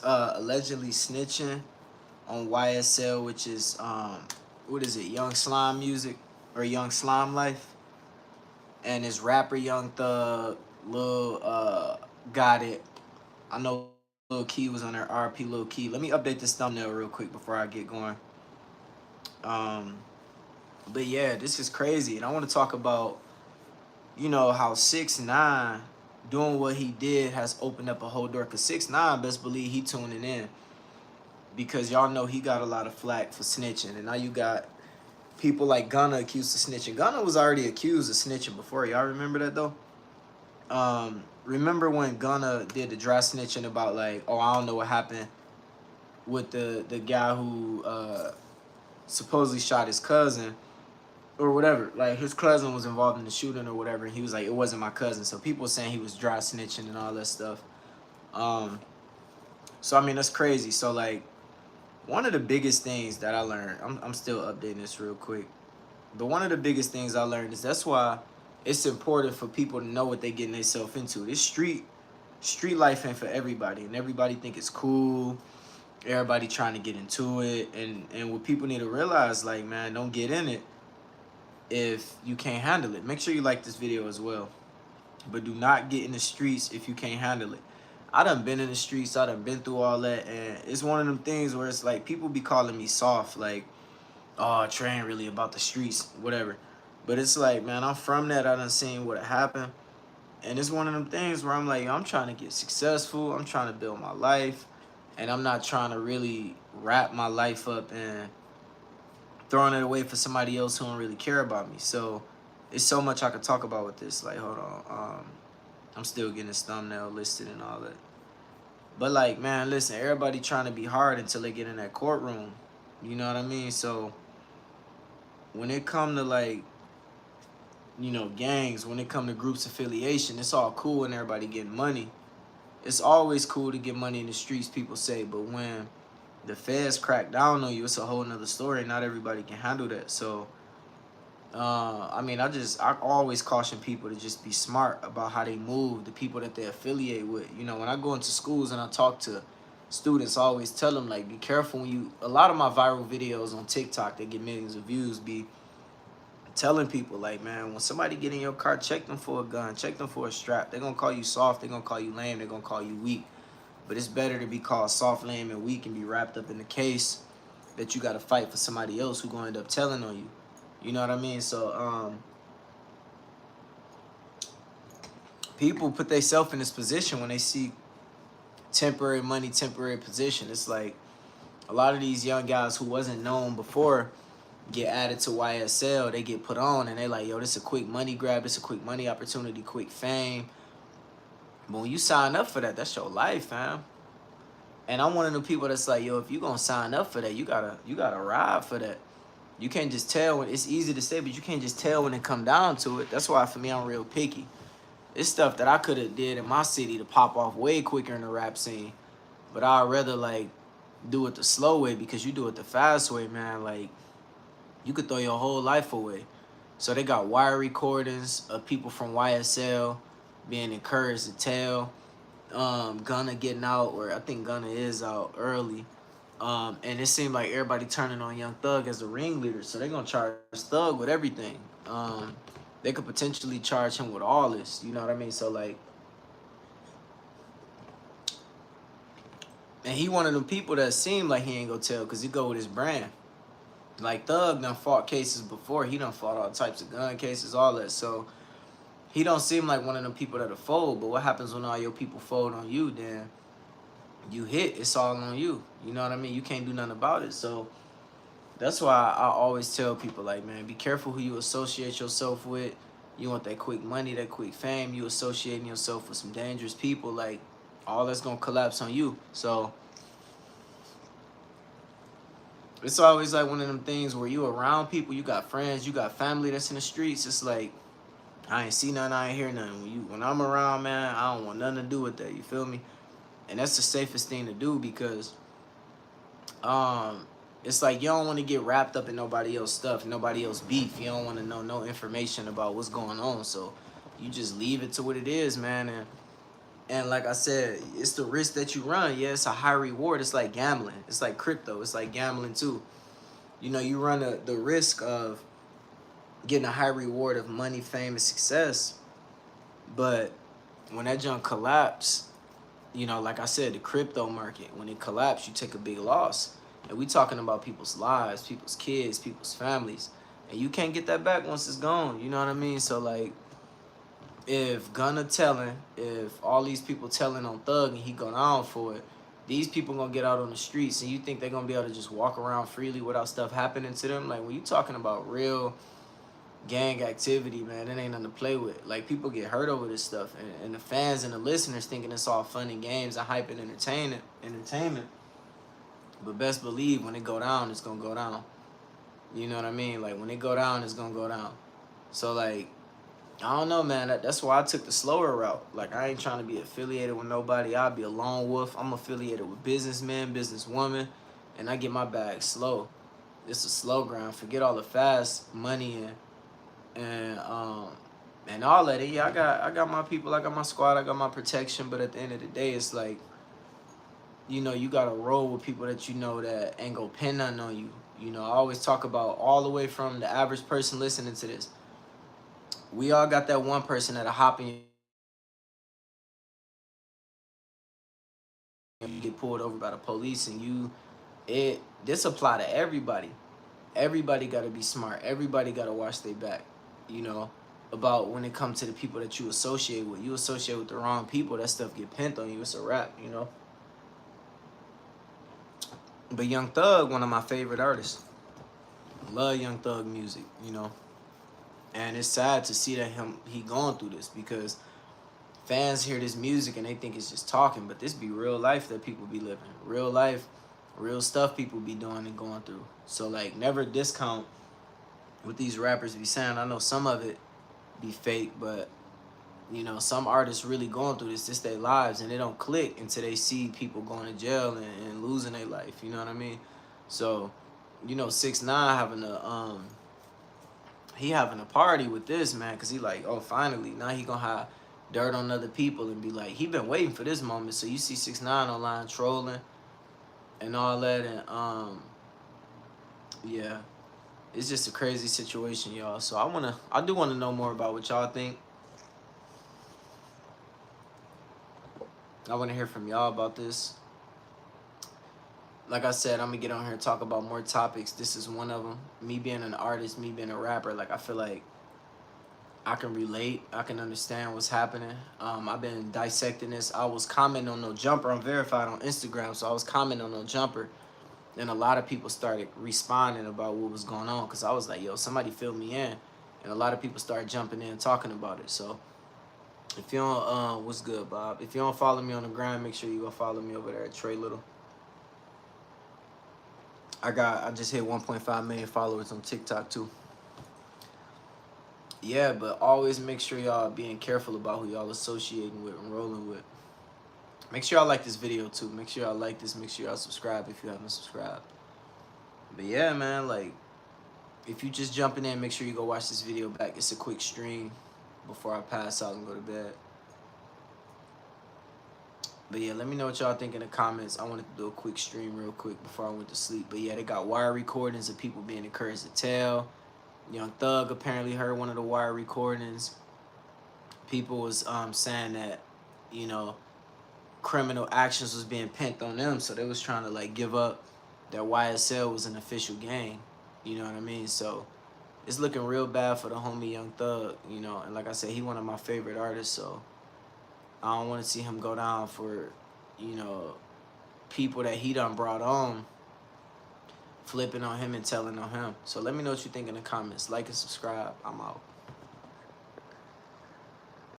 allegedly snitching on YSL, which is what is it, Young Slime Music or Young Slime Life, and his rapper Young Thug, Lil got it. I know Lil Key was on there. RP Lil Key. Let me update this thumbnail real quick before I get going. Um, but yeah, this is crazy, and I want to talk about, you know, how 6ix9ine doing what he did has opened up a whole door. Cause 6ix9ine, best believe he tuning in, because y'all know he got a lot of flack for snitching, and now you got people like Gunna accused of snitching. Gunna was already accused of snitching before. Y'all remember that though? Remember when Gunna did the dry snitching about like, oh, I don't know what happened with the guy who supposedly shot his cousin or whatever. Like his cousin was involved in the shooting or whatever, and he was like, it wasn't my cousin. So people saying he was dry snitching and all that stuff. So I mean, that's crazy. So like, one of the biggest things that I learned, I'm still updating this real quick, but one of the biggest things I learned is that's why it's important for people to know what they getting themselves into. This street life ain't for everybody, and everybody think it's cool. Everybody trying to get into it, and what people need to realize, like, man, don't get in it if you can't handle it. Make sure you like this video as well, but do not get in the streets if you can't handle it. I done been in the streets, I done been through all that, and it's one of them things where it's like people be calling me soft, like, oh, Trey ain't really about the streets, whatever. But it's like, man, I'm from that. I done seen what happened. And it's one of them things where I'm like, I'm trying to get successful. I'm trying to build my life. And I'm not trying to really wrap my life up and throwing it away for somebody else who don't really care about me. So it's so much I could talk about with this. Like, hold on. I'm still getting this thumbnail listed and all that. But like, man, listen, everybody trying to be hard until they get in that courtroom. You know what I mean? So when it come to like, you know, gangs, when it come to groups affiliation, it's all cool and everybody getting money. It's always cool to get money in the streets, people say, but when the feds crack down on you, it's a whole nother story. Not everybody can handle that. So I mean, I always caution people to just be smart about how they move, the people that they affiliate with. You know, when I go into schools and I talk to students, I always tell them, like, be careful when you, a lot of my viral videos on TikTok that get millions of views be telling people, like, man, when somebody get in your car, check them for a gun, check them for a strap. They're going to call you soft, they're going to call you lame, they're going to call you weak. But it's better to be called soft, lame, and weak and be wrapped up in the case that you got to fight for somebody else who going to end up telling on you. You know what I mean? So people put themselves in this position when they see temporary money, temporary position. It's like a lot of these young guys who wasn't known before get added to YSL, they get put on, and they like, yo, this is a quick money grab, this is a quick money opportunity, quick fame. But when you sign up for that, that's your life, fam. And I'm one of the people that's like, yo, if you gonna sign up for that, you gotta ride for that. You can't just tell when, it's easy to say, but you can't just tell when it come down to it. That's why for me, I'm real picky. It's stuff that I could have did in my city to pop off way quicker in the rap scene. But I'd rather like do it the slow way, because you do it the fast way, man, like you could throw your whole life away. So they got wire recordings of people from YSL being encouraged to tell. Gunna getting out, or I think Gunna is out early. And it seemed like everybody turning on Young Thug as the ringleader. So they're going to charge Thug with everything. They could potentially charge him with all this. You know what I mean? So, like, and he one of them people that seem like he ain't going to tell because he go with his brand. Like, Thug done fought cases before. He done fought all types of gun cases, all that. So he don't seem like one of them people that'll fold. But what happens when all your people fold on you, then you hit, it's all on you. You know what I mean? You can't do nothing about it. So that's why I always tell people, like, man, be careful who you associate yourself with. You want that quick money, that quick fame, you associating yourself with some dangerous people, like, all that's gonna collapse on you. So it's always like one of them things where you around people, you got friends, you got family that's in the streets. It's like, I ain't see nothing, I ain't hear nothing. When I'm around, man, I don't want nothing to do with that. You feel me? And that's the safest thing to do, because it's like you don't want to get wrapped up in nobody else's stuff, nobody else's beef. You don't want to know no information about what's going on. So you just leave it to what it is, man. And like I said, it's the risk that you run. Yeah, it's a high reward. It's like gambling. It's like crypto. It's like gambling too. You know, you run the risk of getting a high reward of money, fame, and success. But when that junk collapse, you know, like I said, the crypto market, when it collapsed, you take a big loss. And we talking about people's lives, people's kids, people's families. And you can't get that back once it's gone. You know what I mean? So like, if Gunna telling, if all these people telling on Thug and he go down for it, these people gonna get out on the streets, and you think they're gonna be able to just walk around freely without stuff happening to them? Like, when you talking about real gang activity, man, it ain't nothing to play with. Like, people get hurt over this stuff, and the fans and the listeners thinking it's all fun and games and hype and entertainment. But best believe when it go down, it's gonna go down. You know what I mean? Like, when it go down, it's gonna go down. So like, I don't know, man. That's why I took the slower route. Like, I ain't trying to be affiliated with nobody. I'll be a lone wolf. I'm affiliated with businessmen, businesswomen, and I get my bag slow. It's a slow grind. Forget all the fast money and all that. Yeah, I got my people. I got my squad. I got my protection. But at the end of the day, it's like, you know, you gotta roll with people that you know that ain't gonna pin nothing on you. You know, I always talk about all the way from the average person listening to this. We all got that one person that'll hop in, you get pulled over by the police, and this apply to everybody. Everybody got to be smart. Everybody got to watch their back, you know, about when it comes to the people that you associate with. You associate with the wrong people, that stuff get pent on you. It's a wrap, you know. But Young Thug, one of my favorite artists. Love Young Thug music, you know. And it's sad to see that he going through this, because fans hear this music and they think it's just talking, but this be real life that people be living. Real life, real stuff people be doing and going through. So like, never discount what these rappers be saying. I know some of it be fake, but you know, some artists really going through this. This their lives, and they don't click until they see people going to jail and losing their life. You know what I mean? So, you know, 6ix9ine having a party with this, man, because he like, oh, finally, now he gonna have dirt on other people and be like, he been waiting for this moment. So you see 6ix9ine online trolling and all that, and yeah, it's just a crazy situation, y'all. So I do wanna know more about what y'all think. I wanna hear from y'all about this. Like I said, I'm gonna get on here and talk about more topics. This is one of them. Me being an artist, me being a rapper, like, I feel like I can relate. I can understand what's happening. I've been dissecting this. I was commenting on No Jumper. I'm verified on Instagram, so I was commenting on No Jumper. And a lot of people started responding about what was going on, because I was like, yo, somebody fill me in. And a lot of people started jumping in talking about it. So if you don't, what's good, Bob? If you don't follow me on the grind, make sure you go follow me over there at Trey Little. I just hit 1.5 million followers on TikTok too. Yeah, but always make sure y'all being careful about who y'all associating with and rolling with. Make sure y'all like this video too. Make sure y'all like this. Make sure y'all subscribe if you haven't subscribed. But yeah, man, like, if you just jumping in, make sure you go watch this video back. It's a quick stream before I pass out and go to bed. But yeah, let me know what y'all think in the comments. I wanted to do a quick stream real quick before I went to sleep. But yeah, they got wire recordings of people being encouraged to tell. Young Thug apparently heard one of the wire recordings. People was saying that, you know, criminal actions was being pent on them, so they was trying to like give up that YSL was an official gang. You know what I mean? So it's looking real bad for the homie Young Thug, you know. And like I said, he one of my favorite artists, so I don't want to see him go down for, you know, people that he done brought on flipping on him and telling on him. So let me know what you think in the comments. Like and subscribe. I'm out.